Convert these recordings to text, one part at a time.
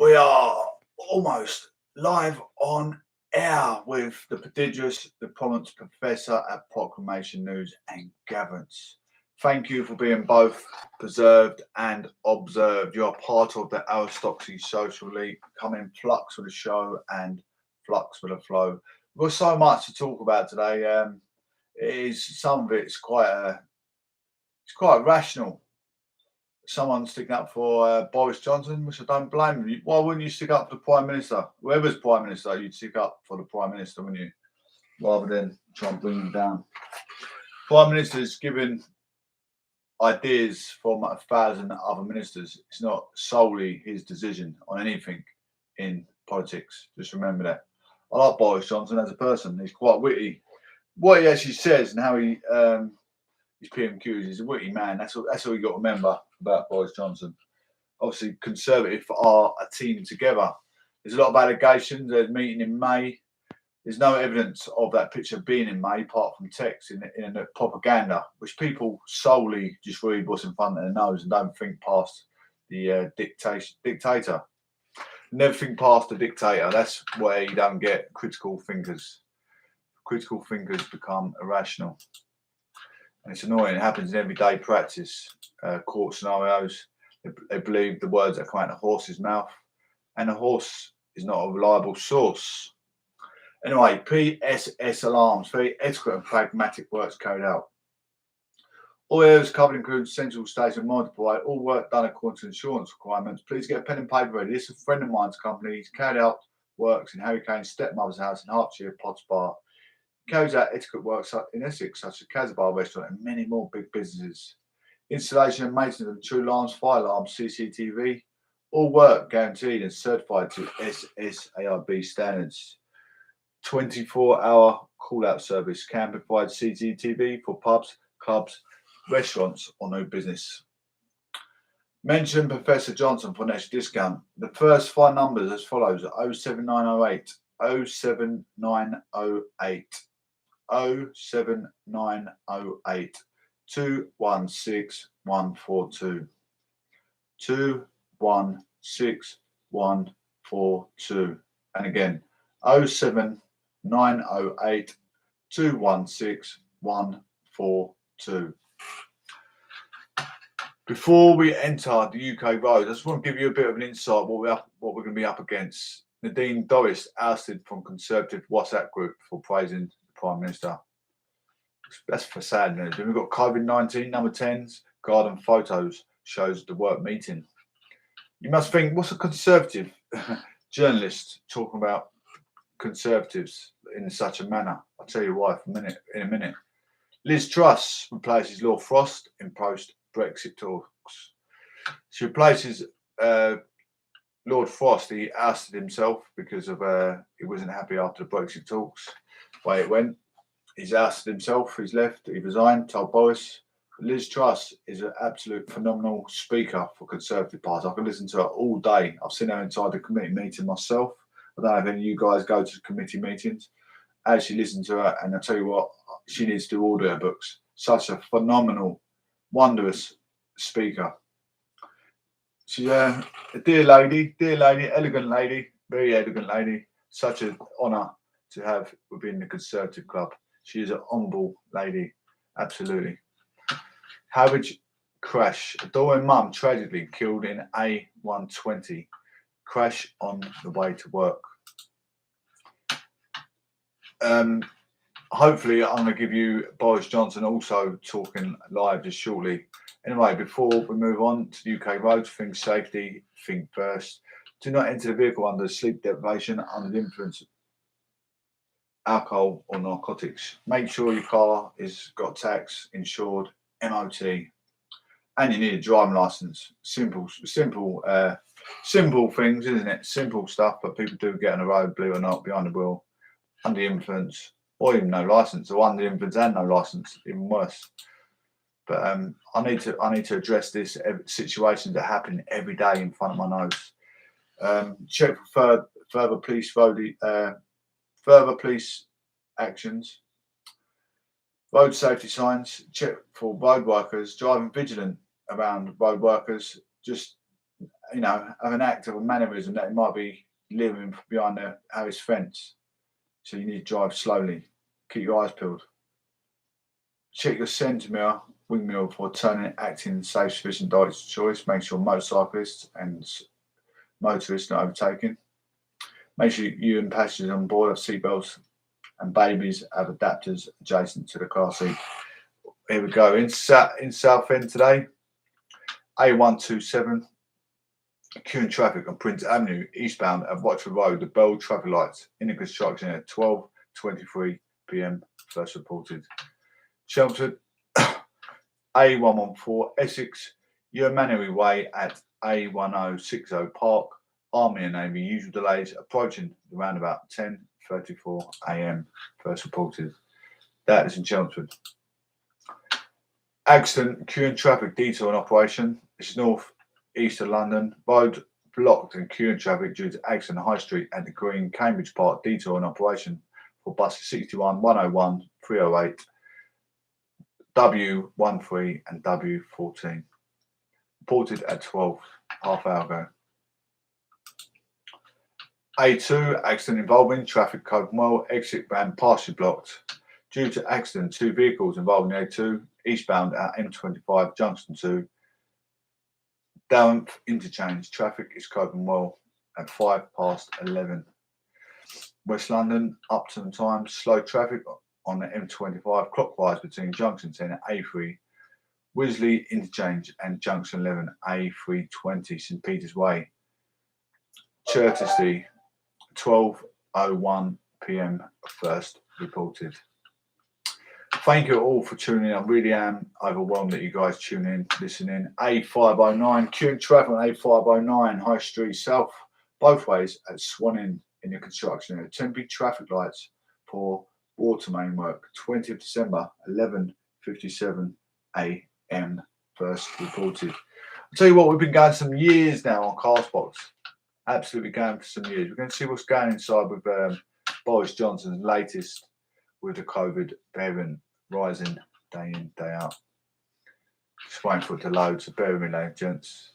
We are almost live on air with the prodigious, the prominent professor at Proclamation News and Gavins. Thank you for being both preserved and observed. You are part of the Aristocracy Social League. Come in flux with the show and flux with the flow. We've got so much to talk about today. Some of it's quite rational. Someone sticking up for Boris Johnson, which I don't blame you. Why wouldn't you stick up for the Prime Minister? Whoever's Prime Minister, you'd stick up for the Prime Minister, wouldn't you? Rather than try and bring him down. Prime Minister's given ideas from 1,000 other ministers. It's not solely his decision on anything in politics. Just remember that. I like Boris Johnson as a person. He's quite witty. What he actually says and how he his PMQs, he's a witty man. That's all you got to remember about Boris Johnson. Obviously, Conservative are a team together. There's a lot of allegations. There's a meeting in May. There's no evidence of that picture being in May, apart from text in the propaganda, which people solely just read what's in front of their nose and don't think past the dictator. Never think past the dictator. That's where you don't get critical thinkers. Critical thinkers become irrational. And it's annoying. It happens in everyday practice, court scenarios. They believe the words that come out of the horse's mouth, and the horse is not a reliable source. Anyway, PSS alarms, very ethical and pragmatic works carried out. All areas covered include central station multiplied, all work done according to insurance requirements. Please get a pen and paper ready. This is a friend of mine's company. He's carried out works in Harry Kane's stepmother's house in Hertfordshire, Potts Bar. Carries out etiquette works in Essex, such as Casbah Restaurant and many more big businesses. Installation and maintenance of true alarms, fire alarms, CCTV, all work guaranteed and certified to SSARB standards. 24-hour call-out service can provide CCTV for pubs, clubs, restaurants or no business. Mention Professor Johnson for an extra discount. The first 5 numbers as follows: 07908 07908 07908 216142 216142, and again 07908 216142. Before we enter the UK roads, I just want to give you a bit of an insight what we're going to be up against. Nadine Dorries ousted from Conservative WhatsApp group for praising the Prime Minister. That's for sad news. Then we've got COVID-19, number 10's garden photos shows the work meeting. You must think, what's a Conservative journalist talking about Conservatives in such a manner? I'll tell you why in a minute. Liz Truss replaces Lord Frost in post-Brexit talks. She replaces Lord Frost. He ousted himself because of he wasn't happy after the Brexit talks, the way it went. He's ousted himself. He's left. He resigned. Told Boris. Liz Truss is an absolute phenomenal speaker for Conservative Party. I can listen to her all day. I've seen her inside the committee meeting myself. I don't know if any of you guys go to committee meetings. I actually listen to her, and I tell you what, she needs to order her books. Such a phenomenal, wondrous speaker. She's a dear lady, elegant lady, very elegant lady. Such an honour to have within the Conservative Club. She is an humble lady, absolutely. Harwich crash. A daughter and mum tragically killed in A120. Crash on the way to work. Hopefully, I'm going to give you Boris Johnson also talking live just shortly. Anyway, before we move on to the UK roads, think safety, think first. Do not enter the vehicle under sleep deprivation, under the influence of alcohol or narcotics. Make sure your car is got tax, insured, MOT, and you need a driving license. Simple things, isn't it? Simple stuff, but people do get on the road, believe it or not, behind the wheel, under the influence, or even no license, or under the influence and no license, even worse. But I need to address this situations that happen every day in front of my nose. Check for further police actions. Road safety signs. Check for road workers. Driving vigilant around road workers. Just have an act of a mannerism that he might be living behind the house fence. So you need to drive slowly. Keep your eyes peeled. Check your centre mirror, wing mirror before turning, acting in safe, sufficient direction choice. Make sure motorcyclists and motorists not overtaken. Make sure you and passengers on board have seatbelts and babies have adapters adjacent to the car seat. Here we go. In Southend today, A127, queuing traffic on Prince Avenue eastbound at Watford Road. The Bell traffic lights in the construction at 12:23 p.m. First reported. Chelmsford, A114 Essex, Yeomanry Way at A1060 Park. Army and Navy usual delays approaching the roundabout 10:34 a.m. First reported. That is in Chelmsford. Accident, queuing traffic detour in operation. It's north east of London. Road blocked and queuing traffic due to accident High Street at the Green Cambridge Park detour in operation for buses 61, 101, 308, W13 and W14. Reported at 12, half hour ago. A2, accident involving traffic code well, exit ramp partially blocked. Due to accident, 2 vehicles involving the A2 eastbound at M25 junction 2. Down interchange, traffic is coping well at 11:05. West London, Upton time, slow traffic on the M25 clockwise between junction 10 and A3, Wisley interchange and junction 11 A320 St Peter's Way. Chertsey, 12:01 p.m. first reported. Thank you all for tuning in. I really am overwhelmed that you guys tune in, listening. A509, queuing traffic on A509, High Street South, both ways at Swan Inn in the construction area. Temporary traffic lights for water main work, 20th December, 11:57 a.m. first reported. I'll tell you what, we've been going some years now on Castbox. Absolutely going for some years. We're going to see what's going inside with Boris Johnson's latest with the COVID variant rising day in, day out. Just waiting for it to load, so bear with me, ladies and gents.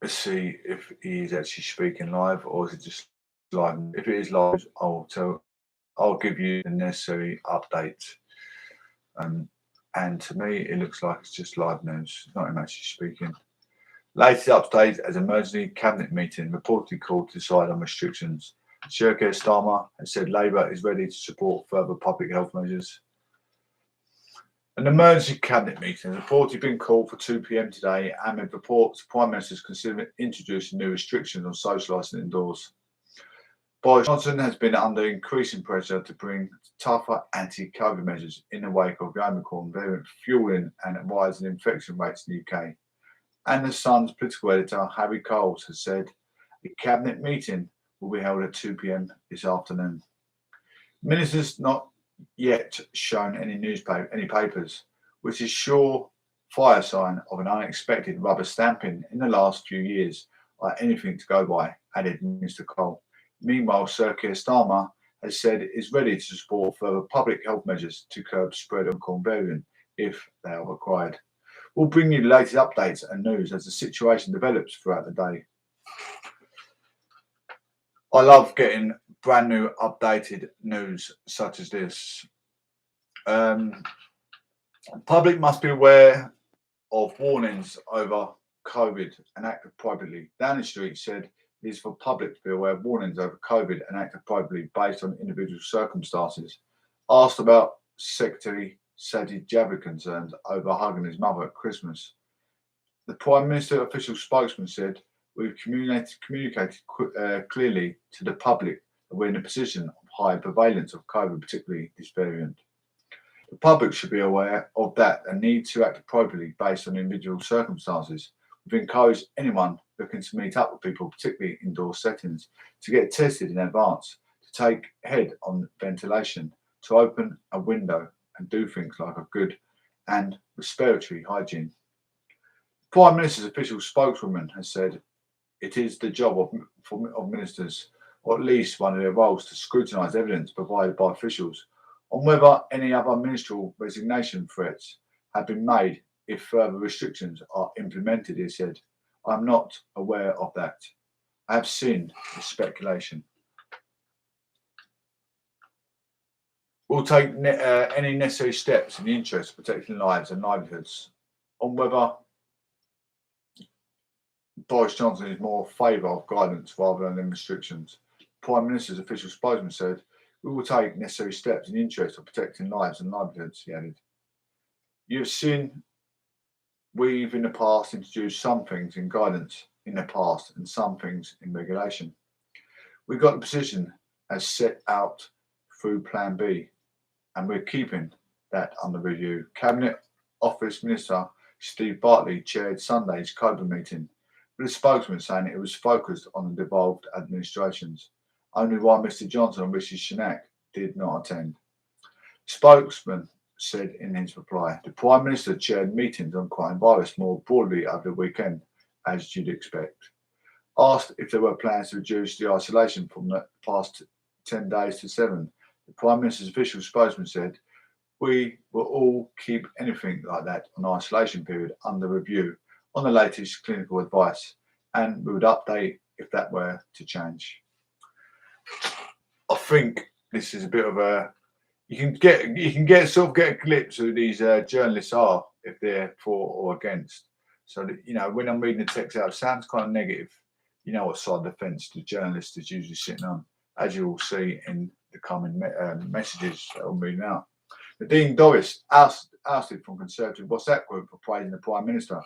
Let's see if he is actually speaking live or is it just live. If it is live, I'll give you the necessary update. And to me, it looks like it's just live news, not him actually speaking. Latest update as emergency cabinet meeting reportedly called to decide on restrictions. Keir Starmer has said Labour is ready to support further public health measures. An emergency cabinet meeting has reportedly been called for 2 p.m. today, amid reports the Prime Minister is considering introducing new restrictions on socialising indoors. Boris Johnson has been under increasing pressure to bring tougher anti-COVID measures in the wake of the Omicron variant fueling and rising infection rates in the UK. And the Sun's political editor, Harry Coles, has said the cabinet meeting will be held at 2 p.m. this afternoon. Ministers not yet shown any papers, which is sure fire sign of an unexpected rubber stamping in the last few years, like anything to go by, added Mr. Cole. Meanwhile, Sir Keir Starmer has said it is ready to support further public health measures to curb spread of Omicron variant if they are required. We'll bring you the latest updates and news as the situation develops throughout the day. I love getting brand new updated news such as this. Public must be aware of warnings over COVID and act appropriately. Downing Street said it is for public to be aware of warnings over COVID and act appropriately based on individual circumstances. Asked about Secretary Sajid Javid concerns over hugging his mother at Christmas, the Prime Minister official spokesman said, "We've communicated clearly to the public that we're in a position of high prevalence of COVID, particularly this variant. The public should be aware of that and need to act appropriately based on individual circumstances. We've encouraged anyone looking to meet up with people, particularly indoor settings, to get tested in advance, to take head on ventilation, to open a window and do things like a good and respiratory hygiene." Prime Minister's official spokeswoman has said it is the job of ministers, or at least one of their roles, to scrutinise evidence provided by officials on whether any other ministerial resignation threats have been made if further restrictions are implemented, he said. I'm not aware of that. I have seen the speculation. We'll take any necessary steps in the interest of protecting lives and livelihoods. On whether Boris Johnson is more favour of guidance rather than restrictions, the Prime Minister's official spokesman said, "We will take necessary steps in the interest of protecting lives and livelihoods," he added. "You've seen we've in the past introduced some things in guidance in the past and some things in regulation. We got the position as set out through Plan B, and we're keeping that under review." Cabinet Office Minister Steve Bartley chaired Sunday's COVID meeting, with a spokesman saying it was focused on the devolved administrations, only while Mr Johnson and Rishi Sunak did not attend. The spokesman said in his reply, "The Prime Minister chaired meetings on coronavirus more broadly over the weekend, as you'd expect. Asked if there were plans to reduce the isolation from the past 10 days to 7, the Prime Minister's official spokesman said, "We will all keep anything like that on isolation period under review on the latest clinical advice, and we would update if that were to change." I think this is a bit of a you can get a glimpse of who these journalists are if they're for or against. So that, when I'm reading the text out, it sounds kind of negative. You know what side of the fence the journalist is usually sitting on, as you will see in the coming messages that I'm reading out. Nadine Dorries ousted from Conservative WhatsApp group for praising the Prime Minister.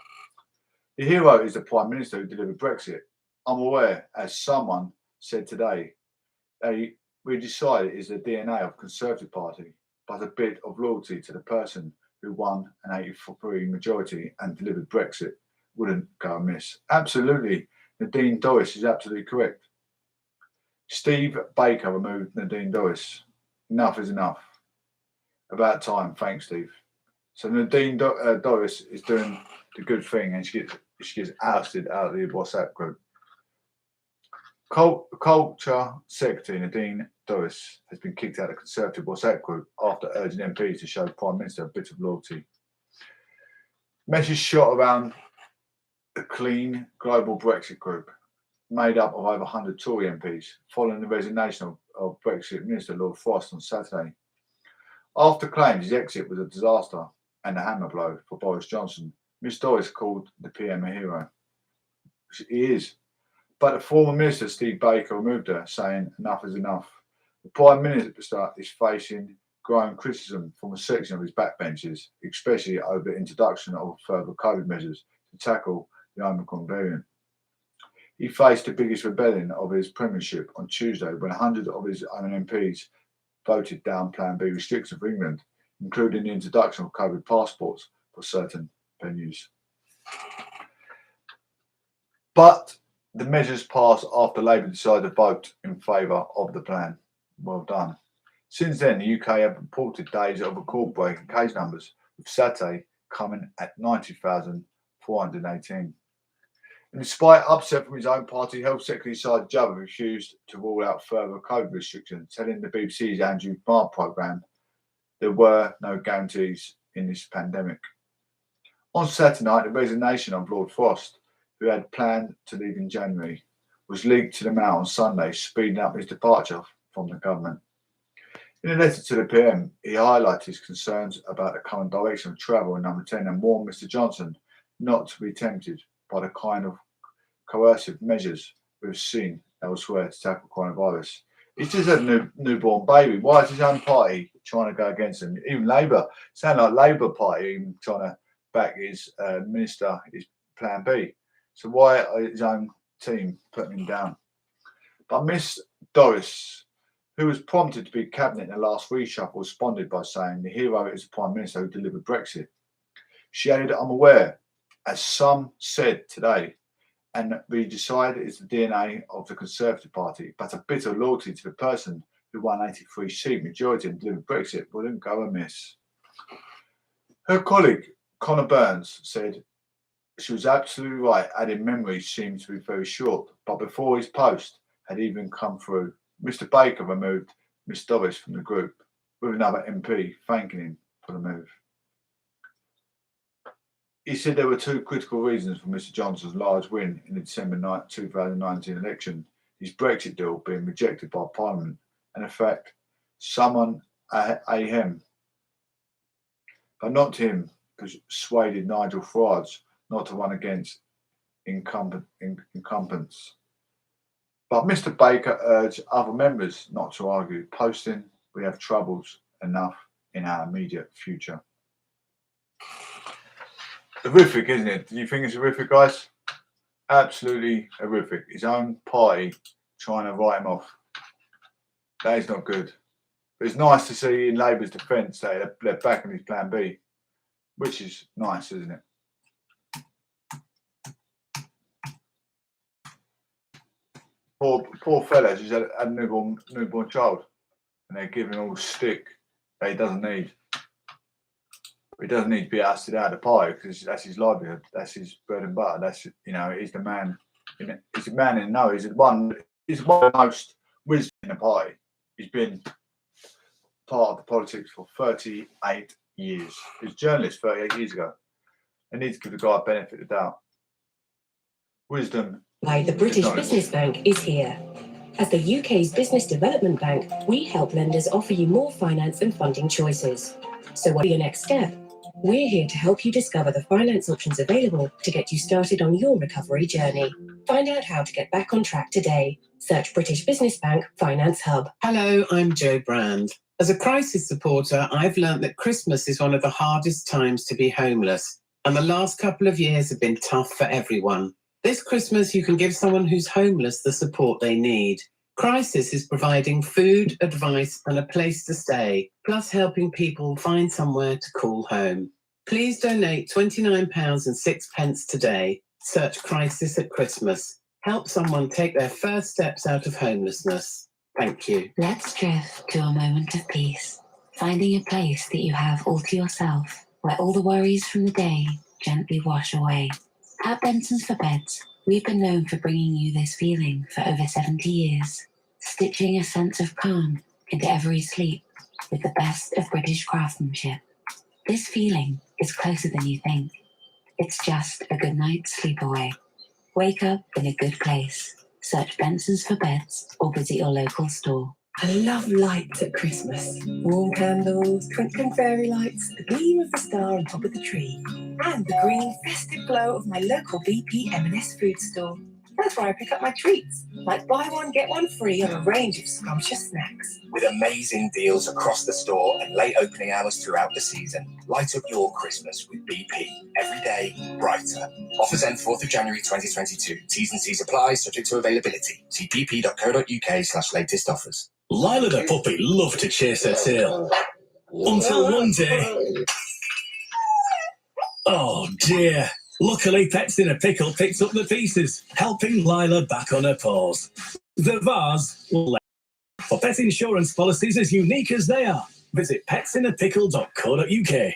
The hero is the Prime Minister who delivered Brexit. I'm aware, as someone said today, we decided is the DNA of the Conservative Party, but a bit of loyalty to the person who won an 83 majority and delivered Brexit wouldn't go amiss. Absolutely, Nadine Dorries is absolutely correct. Steve Baker removed Nadine Dorries. Enough is enough. About time, thanks, Steve. So Nadine Dorries is doing the good thing, and she gets ousted out of the WhatsApp group. Culture Secretary Nadine Dorries has been kicked out of the Conservative WhatsApp group after urging MPs to show the Prime Minister a bit of loyalty. Message shot around the Clean Global Brexit group, made up of over 100 Tory MPs, following the resignation of Brexit Minister Lord Frost on Saturday. After claims his exit was a disaster and a hammer blow for Boris Johnson, Ms Dorries called the PM a hero. He is. But the former Minister Steve Baker removed her, saying enough is enough. The Prime Minister is facing growing criticism from a section of his backbenchers, especially over the introduction of further COVID measures to tackle the Omicron variant. He faced the biggest rebellion of his premiership on Tuesday when 100 of his own MPs voted down Plan B restrictions for England, including the introduction of COVID passports for certain venues. But the measures passed after Labour decided to vote in favour of the plan. Well done. Since then, the UK have reported days of record-breaking case numbers, with Saturday coming at 90,418. And despite upset from his own party, Health Secretary Sajid Javid refused to rule out further COVID restrictions, telling the BBC's Andrew Marr programme there were no guarantees in this pandemic. On Saturday night, the resignation of Lord Frost, who had planned to leave in January, was leaked to the Mail on Sunday, speeding up his departure from the government. In a letter to the PM, he highlighted his concerns about the current direction of travel in Number 10 and warned Mr Johnson not to be tempted by the kind of coercive measures we've seen elsewhere to tackle coronavirus. He's just a newborn baby. Why is his own party trying to go against him? Even Labour, sound like Labour Party even trying to back his minister, his Plan B. So why are his own team putting him down? But Miss Dorries, who was prompted to be cabinet in the last reshuffle, responded by saying the hero is the Prime Minister who delivered Brexit. She added, "I'm aware, as some said today, and we decided it's the DNA of the Conservative Party, but a bit of loyalty to the person who won 83-seat majority and delivered Brexit wouldn't go amiss." Her colleague, Conor Burns, said she was absolutely right, adding memories seemed to be very short, but before his post had even come through, Mr Baker removed Miss Dorries from the group, with another MP thanking him for the move. He said there were two critical reasons for Mr Johnson's large win in the December 2019 election: his Brexit deal being rejected by Parliament, and in fact, summon ahem, but not him persuaded Nigel Farage not to run against incumbents. But Mr Baker urged other members not to argue, posting, "We have troubles enough in our immediate future." Horrific, isn't it? Do you think it's horrific, guys? Absolutely horrific. His own party trying to write him off. That is not good. But it's nice to see in Labour's defence that they're backing his plan B, which is nice, isn't it? Poor fella, he's had a newborn child, and they're giving him all the stick that he doesn't need. He doesn't need to be ousted out of the party because that's his livelihood, that's his bread and butter. That's, you know, he's the man. He's the man in know. He's one of the most wisdom in the party. He's been part of the politics for 38 years. He was a journalist 38 years ago. They need to give the guy a benefit of the doubt. Wisdom. The British Business Bank is here. As the UK's business development bank, we help lenders offer you more finance and funding choices. So what are your next step? We're here to help you discover the finance options available to get you started on your recovery journey. Find out how to get back on track today. Search British Business Bank Finance Hub. Hello, I'm Jo Brand. As a crisis supporter, I've learnt that Christmas is one of the hardest times to be homeless, and the last couple of years have been tough for everyone. This Christmas, you can give someone who's homeless the support they need. Crisis is providing food, advice and a place to stay, plus helping people find somewhere to call home. Please donate £29.06 today. Search Crisis at Christmas. Help someone take their first steps out of homelessness. Thank you. Let's drift to a moment of peace, finding a place that you have all to yourself, where all the worries from the day gently wash away. At Benson's for Beds, we've been known for bringing you this feeling for over 70 years, stitching a sense of calm into every sleep with the best of British craftsmanship. This feeling is closer than you think. It's just a good night's sleep away. Wake up in a good place. Search Benson's for Beds or visit your local store. I love lights at Christmas. Warm candles, twinkling fairy lights, the gleam of the star on top of the tree, and the green festive glow of my local BP M&S food store. That's where I pick up my treats, like buy one, get one free on a range of scrumptious snacks. With amazing deals across the store and late opening hours throughout the season, light up your Christmas with BP. Every day, brighter. Offers end 4th of January 2022. T's and C's apply, subject to availability. See bp.co.uk/latest offers. Lila the puppy loved to chase her tail. Until one day... Oh dear. Luckily, Pets in a Pickle picked up the pieces, helping Lila back on her paws. The vase will let for pet insurance policies as unique as they are. Visit petsinappickle.co.uk.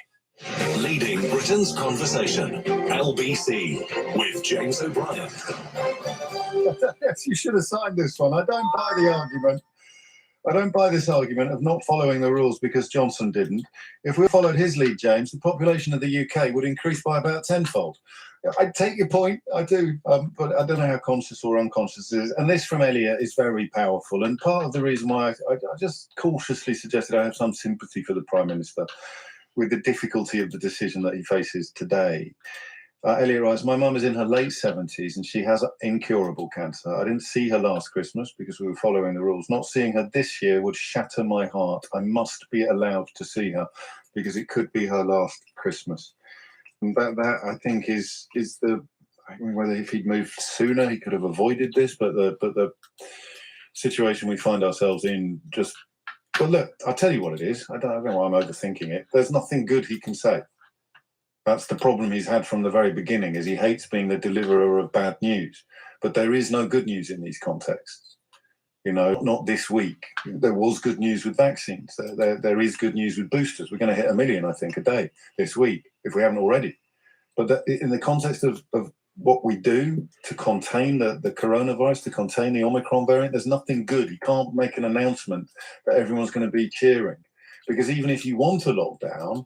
Leading Britain's Conversation, LBC, with James O'Brien. Yes, you should have signed this one. I don't buy the argument. I don't buy this argument of not following the rules because Johnson didn't. If we followed his lead, James, the population of the UK would increase by about tenfold. I take your point, I do, but I don't know how conscious or unconscious it is. And this from Elliot is very powerful. And part of the reason why I just cautiously suggested I have some sympathy for the Prime Minister with the difficulty of the decision that he faces today. Elliot writes, my mum is in her late 70s and she has incurable cancer. I didn't see her last Christmas because we were following the rules. Not seeing her this year would shatter my heart. I must be allowed to see her because it could be her last Christmas. And that I think is the, I mean, whether if he'd moved sooner, he could have avoided this, but the situation we find ourselves in just, but look, I'll tell you what it is. I don't know why I'm overthinking it. There's nothing good he can say. That's the problem he's had from the very beginning, is he hates being the deliverer of bad news. But there is no good news in these contexts. You know, not this week. There was good news with vaccines. There is good news with boosters. We're going to hit 1 million, I think, a day this week, if we haven't already. But in the context of what we do to contain the coronavirus, to contain the Omicron variant, there's nothing good. He can't make an announcement that everyone's going to be cheering. Because even if you want a lockdown,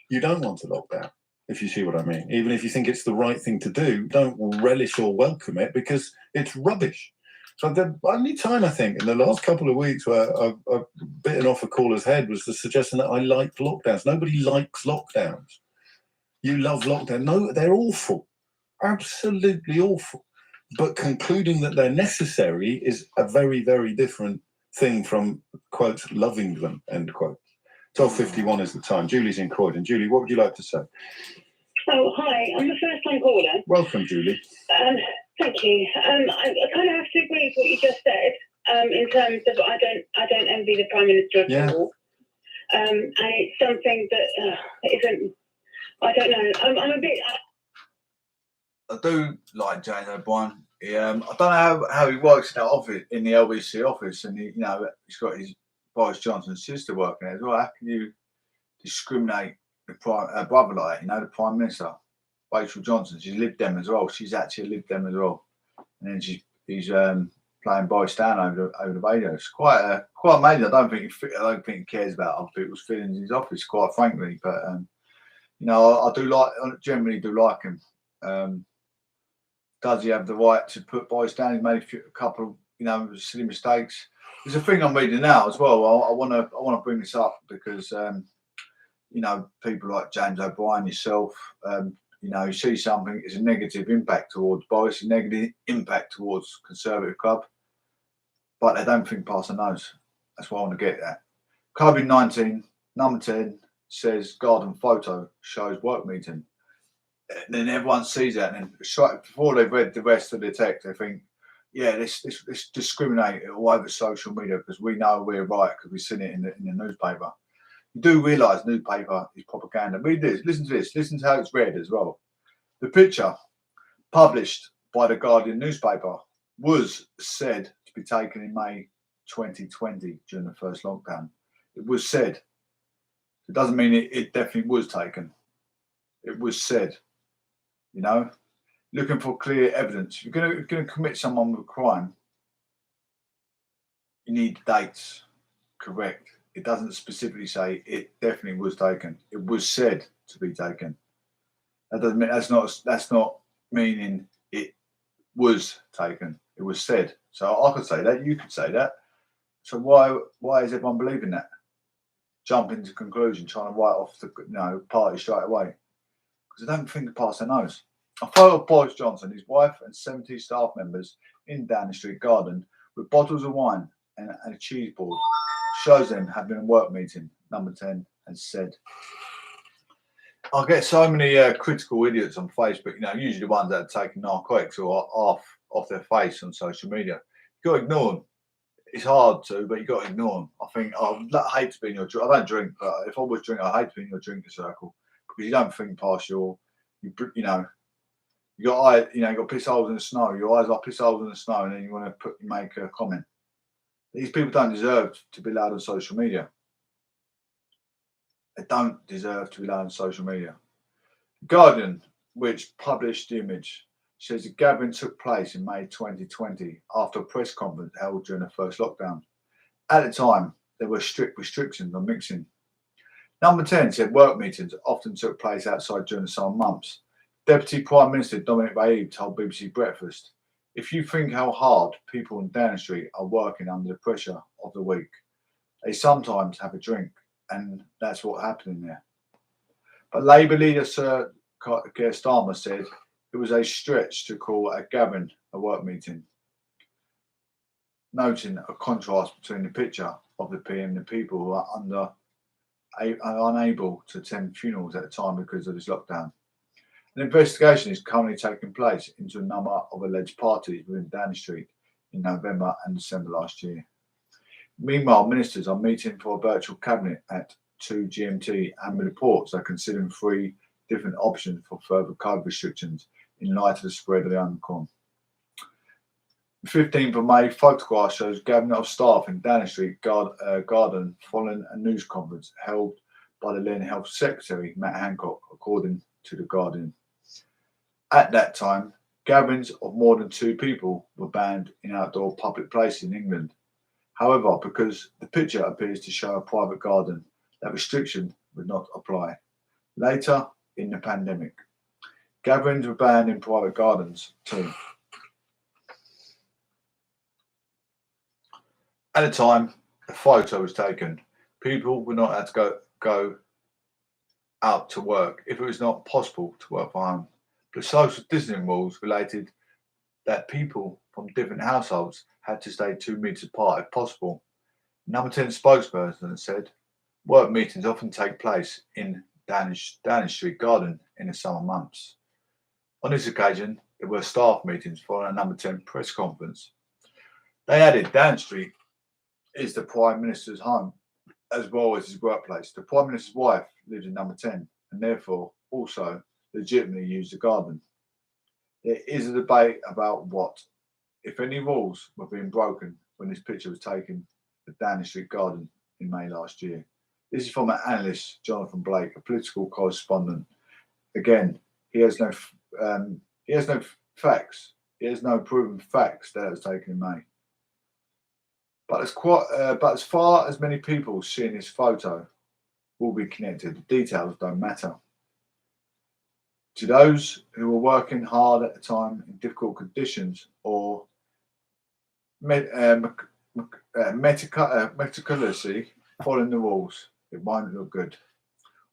you don't want a lockdown. if you see what I mean. Even if you think it's the right thing to do, don't relish or welcome it because it's rubbish. So the only time I think in the last couple of weeks where I've bitten off a caller's head was the suggestion that I like lockdowns. Nobody likes lockdowns. You love lockdown. No, they're awful. Absolutely awful. But concluding that they're necessary is a very, very different thing from, quote, loving them, end quote. 12:51 is the time. Julie's in Croydon. Julie, what would you like to say? Oh, hi. I'm the first-time caller. Welcome, Julie. Thank you. I kind of have to agree with what you just said. In terms of, I don't envy the Prime Minister at all. And it's something that isn't. I don't know. I'm a bit. I do like James O'Brien. I don't know how he works in that office, in the LBC office, and he's got his Boris Johnson's sister working there as well. How can you discriminate the brother like that? The Prime Minister, Rachel Johnson, she's Lib Dem as well. She's actually a Lib Dem as well, and then he's playing Boris down over the radio. It's quite amazing. I don't think he cares about other people's feelings in his office, quite frankly. But I generally do like him. Does he have the right to put Boris down? He made a couple of silly mistakes. There's a thing I'm reading now as well. I want to bring this up because people like James O'Brien, yourself, you see something, it's a negative impact towards Boris, a negative impact towards Conservative Club, but they don't think past the nose. That's what I want to get at. COVID-19, number 10 says garden photo shows work meeting. And then everyone sees that, and then before they've read the rest of the text, they think, yeah, let's discriminate all over social media because we know we're right because we've seen it in the newspaper. You do realise newspaper is propaganda. Read this, listen to this, listen to how it's read as well. The picture published by the Guardian newspaper was said to be taken in May 2020 during the first lockdown. It was said. It doesn't mean it definitely was taken. It was said. Looking for clear evidence. If you're going to commit someone with a crime, you need dates. Correct. It doesn't specifically say it definitely was taken. It was said to be taken. That doesn't mean that's not meaning it was taken. It was said. So I could say that. You could say that. So why is everyone believing that? Jumping to conclusion, trying to write off the party straight away. Because I don't think past their nose. A photo of Boris Johnson, his wife, and 70 staff members in Downing Street Garden with bottles of wine and a cheese board shows them having a work meeting. Number 10 has said. I get so many critical idiots on Facebook. Usually the ones that are taking narcotics or off their face on social media. You got to ignore them. It's hard to, but you got to ignore them. I think I hate to be in your. I don't drink, but if I was drinking, I hate to be in your drinking circle because you don't think past you got piss holes in the snow. Your eyes are piss holes in the snow, and then you want to make a comment. These people don't deserve to be allowed on social media. They don't deserve to be allowed on social media. Guardian, which published the image, says the gathering took place in May 2020 after a press conference held during the first lockdown. At the time, there were strict restrictions on mixing. Number 10 said work meetings often took place outside during the summer months. Deputy Prime Minister Dominic Raab told BBC Breakfast, if you think how hard people in Downing Street are working under the pressure of the week, they sometimes have a drink, and that's what happened in there. But Labour leader Sir Keir Starmer said it was a stretch to call a gathering a work meeting, noting a contrast between the picture of the PM and the people who are unable to attend funerals at the time because of this lockdown. An investigation is currently taking place into a number of alleged parties within Downing Street in November and December last year. Meanwhile, ministers are meeting for a virtual cabinet at 2 GMT and reports are considering 3 different options for further COVID restrictions in light of the spread of the Omicron. The 15th of May photograph shows gathering of staff in Downing Street Garden following a news conference held by the then Health Secretary Matt Hancock, according to The Guardian. At that time, gatherings of more than 2 people were banned in outdoor public places in England. However, because the picture appears to show a private garden, that restriction would not apply. Later, in the pandemic. Gatherings were banned in private gardens too. At the time the photo was taken, people were not allowed to go out to work if it was not possible to work from home. But social distancing rules related that people from different households had to stay 2 meters apart if possible. Number 10 spokesperson said, work meetings often take place in Downing Street Garden in the summer months. On this occasion, there were staff meetings following a Number 10 press conference. They added Downing Street is the Prime Minister's home as well as his workplace. The Prime Minister's wife lives in Number 10 and therefore also legitimately used the garden. There is a debate about what, if any, rules were being broken when this picture was taken at Downing Street Garden in May last year. This is from an analyst, Jonathan Blake, a political correspondent. Again, he has no facts. He has no proven facts that it was taken in May. But as far as many people seeing this photo will be connected, the details don't matter. To those who were working hard at the time in difficult conditions or meticulously following the rules, it won't look good.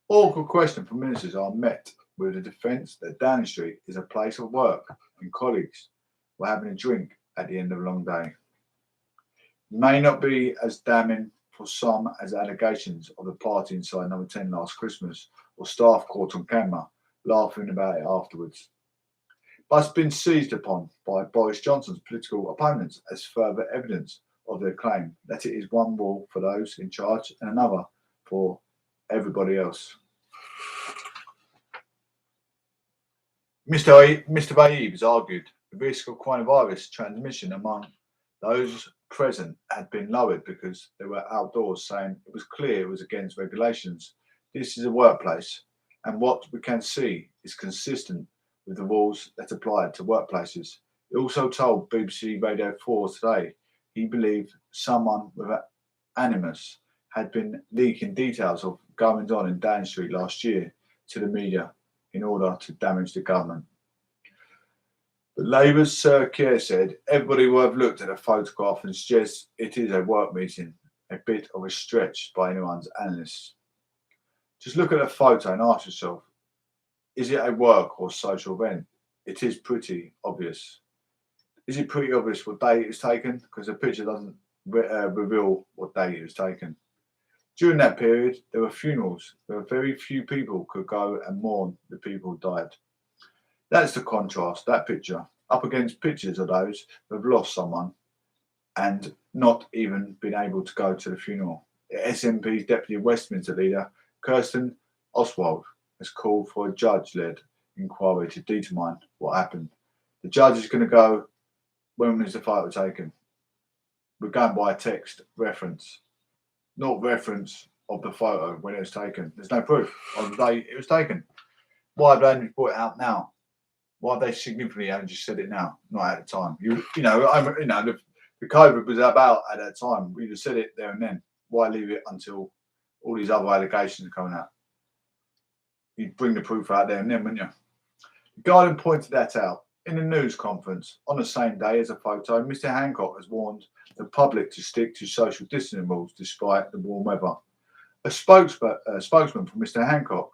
Awkward questions from ministers are met with the defence that Downing Street is a place of work and colleagues were having a drink at the end of a long day. It may not be as damning for some as allegations of the party inside Number 10 last Christmas or staff caught on camera laughing about it afterwards. But it's been seized upon by Boris Johnson's political opponents as further evidence of their claim that it is one rule for those in charge and another for everybody else. Mr. Baib has argued the risk of coronavirus transmission among those present had been lowered because they were outdoors, saying it was clear it was against regulations. This is a workplace, and what we can see is consistent with the rules that apply to workplaces. He also told BBC Radio 4 today he believed someone with animus had been leaking details of goings on in Downing Street last year to the media in order to damage the government. But Labour's Sir Keir said everybody will have looked at a photograph and suggests it is a work meeting, a bit of a stretch by anyone's analysts. Just look at a photo and ask yourself, is it a work or social event? It is pretty obvious. Is it pretty obvious what day it was taken? Because the picture doesn't reveal what day it was taken. During that period, there were funerals where very few people could go and mourn the people who died. That's the contrast, that picture, up against pictures of those who have lost someone and not even been able to go to the funeral. The SNP's Deputy Westminster leader, Kirsten Oswald, has called for a judge-led inquiry to determine what happened. The judge is going to go, when was the photo taken? We're going by a text reference, not reference of the photo when it was taken. There's no proof of the day it was taken. Why have they only brought it out now? Why have they significantly only just said it now, not at the time? The COVID was about at that time. We'd have said it there and then. Why leave it until all these other allegations are coming out? You'd bring the proof out there and then, wouldn't you? The Guardian pointed that out in a news conference on the same day as a photo. Mr. Hancock has warned the public to stick to social distancing rules despite the warm weather. A spokesman for Mr. Hancock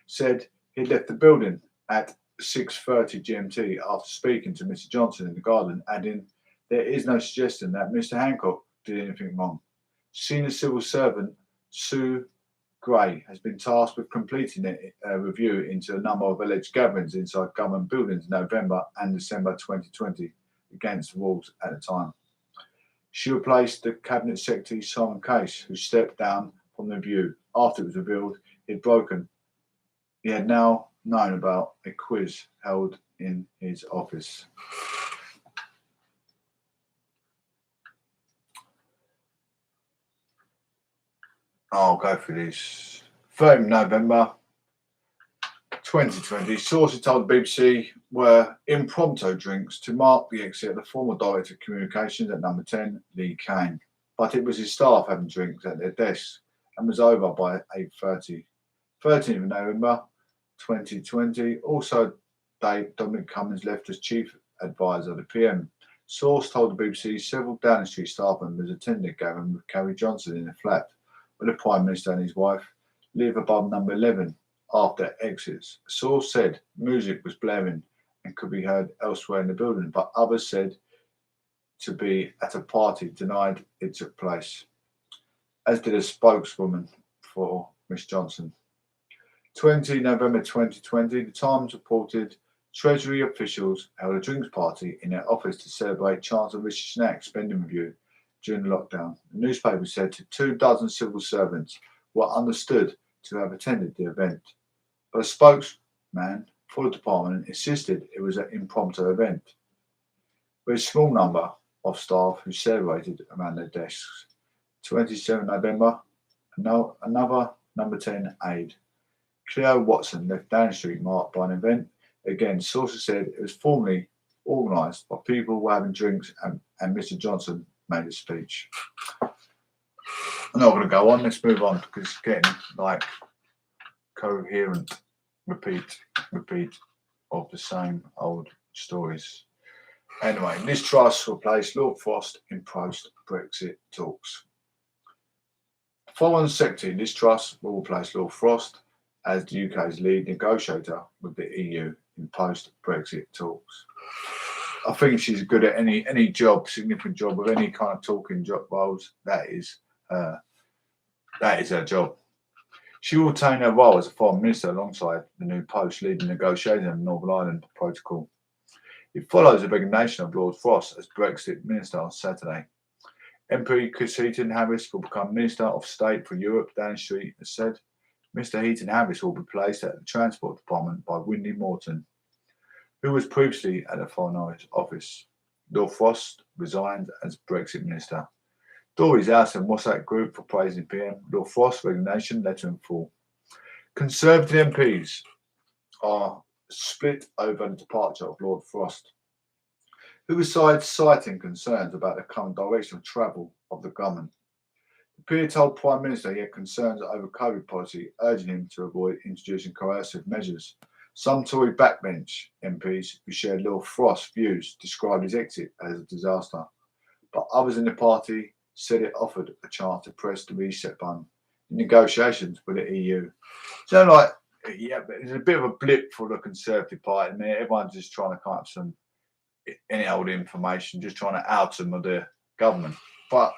said he left the building at 6:30 GMT after speaking to Mr. Johnson in the garden, adding, there is no suggestion that Mr. Hancock did anything wrong. Senior civil servant Sue Gray has been tasked with completing a review into a number of alleged gatherings inside government buildings in November and December 2020 against the rules at the time. She replaced the Cabinet Secretary Simon Case, who stepped down from the review after it was revealed he had now known about a quiz held in his office. I'll go through these. 3rd November 2020, sources told the BBC were impromptu drinks to mark the exit of the former Director of Communications at Number 10, Lee Kane. But it was his staff having drinks at their desks and was over by 8:30. 13th of November, 2020. Also, Dominic Cummings left as chief advisor of the PM. Source told the BBC several Downing Street staff members attended a gathering with Carrie Johnson in a flat where the Prime Minister and his wife live above number 11 after exits. A source said music was blaring and could be heard elsewhere in the building, but others said to be at a party denied it took place, as did a spokeswoman for Miss Johnson. 20 November 2020, the Times reported Treasury officials held a drinks party in their office to celebrate Chancellor Rishi Sunak's spending review during the lockdown. The newspaper said 24 civil servants were understood to have attended the event, but a spokesman for the department insisted it was an impromptu event with a small number of staff who celebrated around their desks. 27 November, another number 10 aide, Cleo Watson, left Downing Street marked by an event. Again, sources said it was formally organised by people who were having drinks and Mr. Johnson made a speech. I'm not going to go on, let's move on because it's getting like coherent repeat of the same old stories. Anyway, Liz Truss replaced Lord Frost in post-Brexit talks. Foreign Secretary Liz Truss will replace Lord Frost as the UK's lead negotiator with the EU in post-Brexit talks. I think she's good at any job, significant job, with any kind of talking job roles. That is her job. She will retain her role as a foreign minister alongside the new post leading negotiating of the Northern Ireland Protocol. It follows the resignation of Lord Frost as Brexit minister on Saturday. MP Chris Heaton-Harris will become Minister of State for Europe, Downing Street has said. Mr Heaton-Harris will be placed at the Transport Department by Windy Morton, who was previously at the Foreign Office. Lord Frost resigned as Brexit Minister. Tories ousted WhatsApp group for praising PM. Lord Frost's resignation letter in full. Conservative MPs are split over the departure of Lord Frost, who was citing concerns about the current direction of travel of the government. The peer told Prime Minister he had concerns over COVID policy, urging him to avoid introducing coercive measures. Some Tory backbench MPs who shared Lord Frost's views described his exit as a disaster, but others in the party said it offered a chance to press the reset button in negotiations with the EU. So, but it's a bit of a blip for the Conservative Party. I mean, everyone's just trying to come up some any old information, just trying to out them of the government. But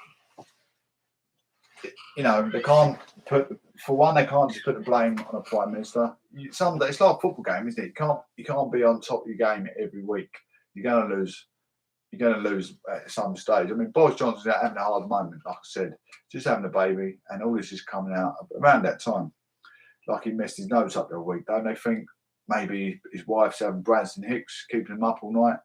they can't they can't just put the blame on a prime minister. It's like a football game, isn't it? You can't be on top of your game every week. You're going to lose. You're going to lose at some stage. I mean, Boris Johnson's having a hard moment, like I said, just having a baby, and all this is coming out around that time. Like he messed his nose up the other week. Don't they think maybe his wife's having Branston Hicks keeping him up all night?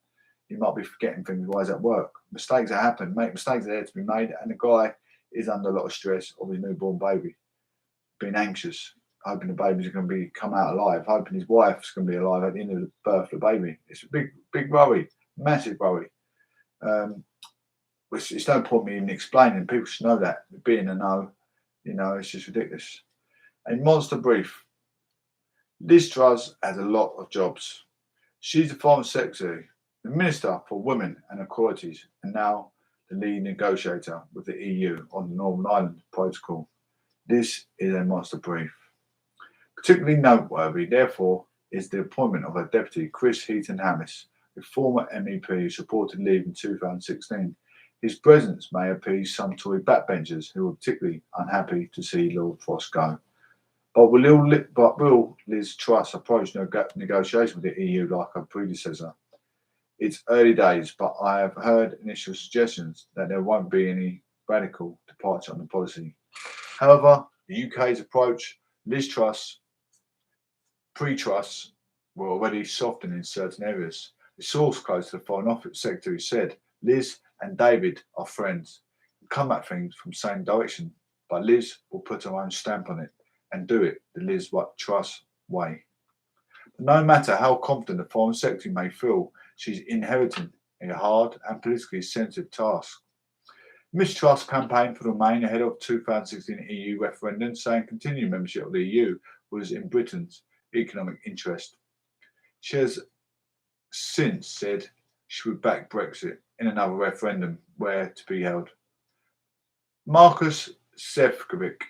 He might be forgetting things while he's at work. Mistakes that happen, mistakes are there to be made, and the guy is under a lot of stress of his newborn baby, being anxious, hoping the baby's going to come out alive, hoping his wife's going to be alive at the end of the birth of the baby. It's a big worry, massive worry. Which it's no point me even explaining. People should know that. Being a no, it's just ridiculous. A monster brief. Liz Truss has a lot of jobs. She's the Foreign Secretary, the Minister for Women and Equalities, and now the lead negotiator with the EU on the Northern Ireland Protocol. This is a monster brief. Particularly noteworthy, therefore, is the appointment of her deputy, Chris Heaton-Harris, a former MEP who supported leave in 2016. His presence may appease some Tory backbenchers who were particularly unhappy to see Lord Frost go. But will Liz Truss approach negotiation with the EU like her predecessor? It's early days, but I have heard initial suggestions that there won't be any radical departure on the policy. However, the UK's approach, Liz Truss, pre-Truss, were already softened in certain areas. The source close to the Foreign Office Secretary said Liz and David are friends and come at things from the same direction, but Liz will put her own stamp on it and do it the Liz Truss way. But no matter how confident the Foreign Secretary may feel, she's inheriting a hard and politically sensitive task. Miss Truss campaigned for the Remain ahead of 2016 EU referendum, saying continued membership of the EU was in Britain's economic interest. She has since said she would back Brexit in another referendum where to be held. Markus Sefcovic,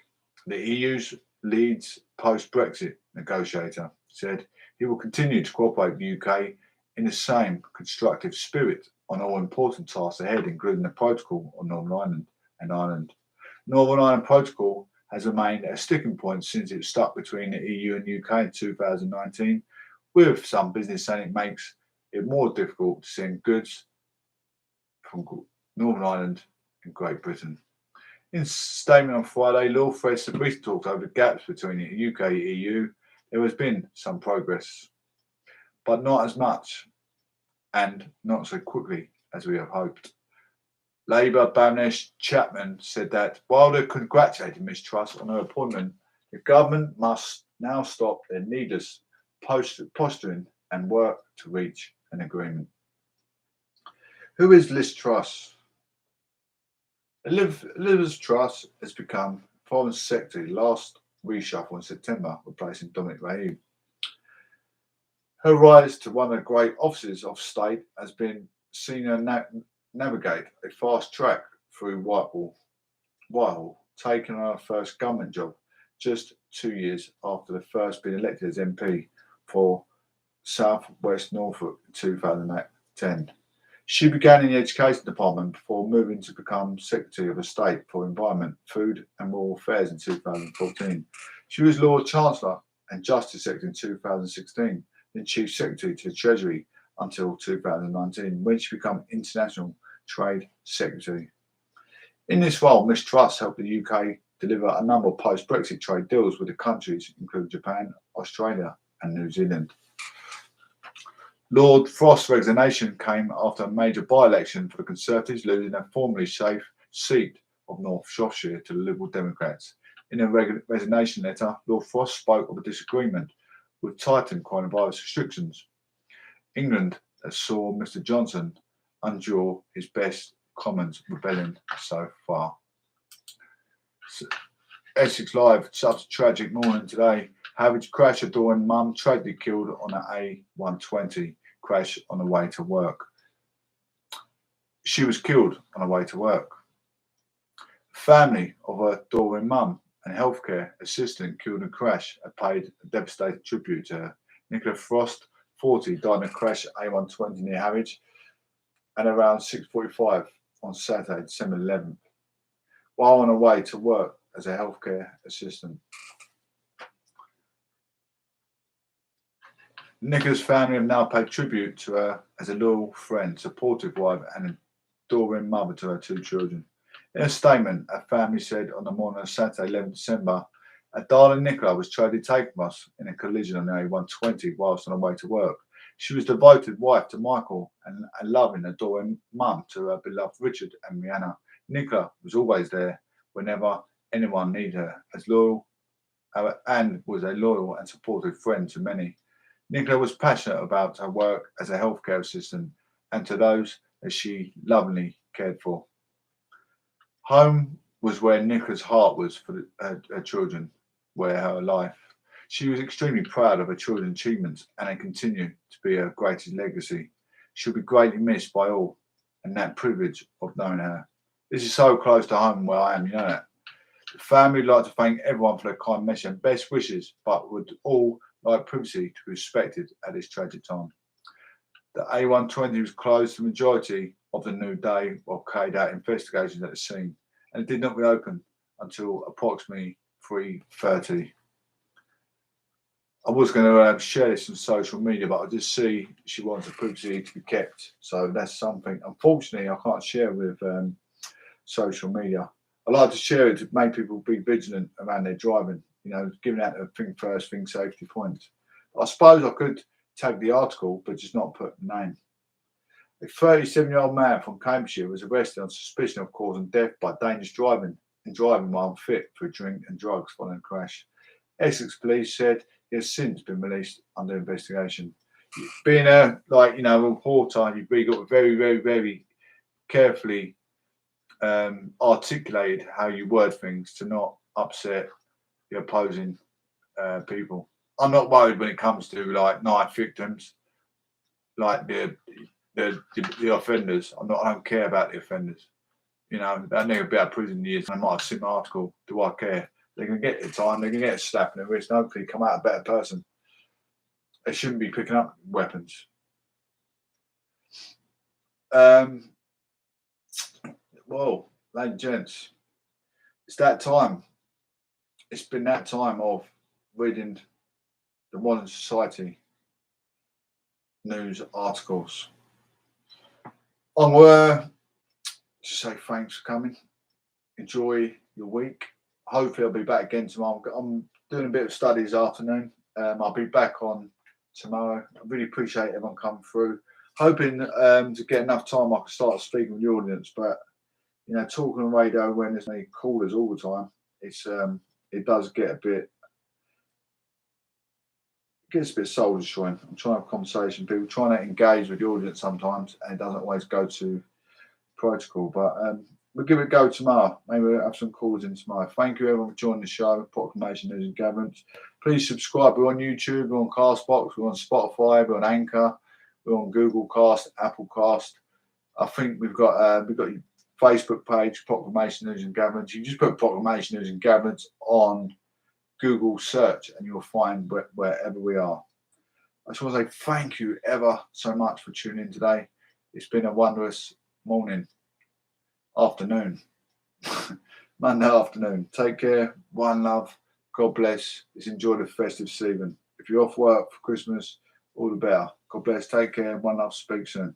the EU's leads post-Brexit negotiator, said he will continue to cooperate with the UK in the same constructive spirit on all important tasks ahead, including the protocol on Northern Ireland and Ireland. Northern Ireland Protocol has remained a sticking point since it was stuck between the EU and UK in 2019, with some business saying it makes it more difficult to send goods from Northern Ireland and Great Britain. In a statement on Friday, Lord Fred briefly talked over the gaps between the UK and EU. There has been some progress, but not as much and not so quickly as we have hoped. Labour Baroness Chapman said that while they congratulated Ms Truss on her appointment, the government must now stop their needless posturing and work to reach an agreement. Who is Liz Truss? Liz Truss has become Foreign Secretary last reshuffle in September, replacing Dominic Raab. Her rise to one of the great offices of state has been seen her navigate a fast track through Whitehall, taking her first government job just 2 years after the first being elected as MP for South West Norfolk in 2010. She began in the Education Department before moving to become Secretary of State for Environment, Food and Rural Affairs in 2014. She was Lord Chancellor and Justice Secretary in 2016, then Chief Secretary to the Treasury until 2019, when she became International Trade Secretary. In this role, Ms Truss helped the UK deliver a number of post-Brexit trade deals with the countries, including Japan, Australia and New Zealand. Lord Frost's resignation came after a major by-election for the Conservatives, losing a formerly safe seat of North Shropshire to the Liberal Democrats. In a resignation letter, Lord Frost spoke of a disagreement with tightened coronavirus restrictions. England saw Mr Johnson endure his best Commons rebellion so far. Essex Live, such a tragic morning today. Havage crash adoring mum tragically killed on an A120 crash on the way to work. She was killed on her way to work. Family of her adoring mum and healthcare assistant killed in a crash have paid a devastating tribute to her. Nicola Frost, 40, died in a crash at A120 near Harwich at around 6:45 on Saturday, December 11th, while on her way to work as a healthcare assistant. Nicola's family have now paid tribute to her as a loyal friend, supportive wife, and adoring mother to her two children. In a statement, her family said on the morning of Saturday, 11th December, a darling Nicola was tragically taken from us in a collision on the A120 whilst on her way to work. She was a devoted wife to Michael and a loving, adoring mum to her beloved Richard and Rihanna. Nicola was always there whenever anyone needed her, as loyal and was a loyal and supportive friend to many. Nicola was passionate about her work as a healthcare assistant and to those that she lovingly cared for. Home was where Nicola's heart was for her children, where her life. She was extremely proud of her children's achievements and they continue to be her greatest legacy. She'll be greatly missed by all and that privilege of knowing her. This is so close to home where I am, you know that. The family would like to thank everyone for their kind message and best wishes, but would all like privacy to be respected at this tragic time. The A120 was closed for the majority of the new day while carried out investigations at the scene, and it did not reopen until approximately 3:30. I was going to share this on social media, but I just see she wants the privacy to be kept. So that's something, unfortunately, I can't share with social media. I like to share it to make people be vigilant around their driving, you know, giving out the think first, think safety points. I suppose I could tag the article, but just not put the name. A 37-year-old man from Cambridgeshire was arrested on suspicion of causing death by dangerous driving and driving while unfit for drink and drugs following a crash. Essex police said he has since been released under investigation. Being a reporter, you've really got to very, very, very carefully articulated how you word things to not upset the opposing people. I'm not worried when it comes to like knife victims, like the offenders. I don't care about the offenders. You know, they need to be out of prison years. I might have seen an article. Do I care? They can get the time. They can get a slap in the wrist and hopefully come out a better person. They shouldn't be picking up weapons. Well, ladies and gents, it's that time. It's been that time of reading the Modern Society news articles. I want to say thanks for coming. Enjoy your week. Hopefully I'll be back again tomorrow. I'm doing a bit of study this afternoon. I'll be back on tomorrow. I really appreciate everyone coming through. Hoping to get enough time I can start speaking with the audience, but you know, talking on radio when there's many callers all the time, it does get a bit soul destroying. I'm trying to have a conversation, people trying to engage with the audience sometimes, and it doesn't always go to protocol. But we'll give it a go tomorrow. Maybe we'll have some calls in tomorrow. Thank you everyone for joining the show, Proclamation News and Gatherings. Please subscribe. We're on YouTube, we're on Castbox, we're on Spotify, we're on Anchor, we're on Google Cast, Apple Cast. I think we've got your Facebook page, Proclamation News and Gatherings. You just put Proclamation News and Gatherings on Google search and you'll find wherever we are. I just want to say thank you ever so much for tuning in today. It's been a wondrous morning, afternoon, Monday afternoon. Take care, one love, God bless. Let's enjoy the festive season. If you're off work for Christmas, all the better. God bless, take care, one love, speak soon.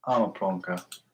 I'm a plonker.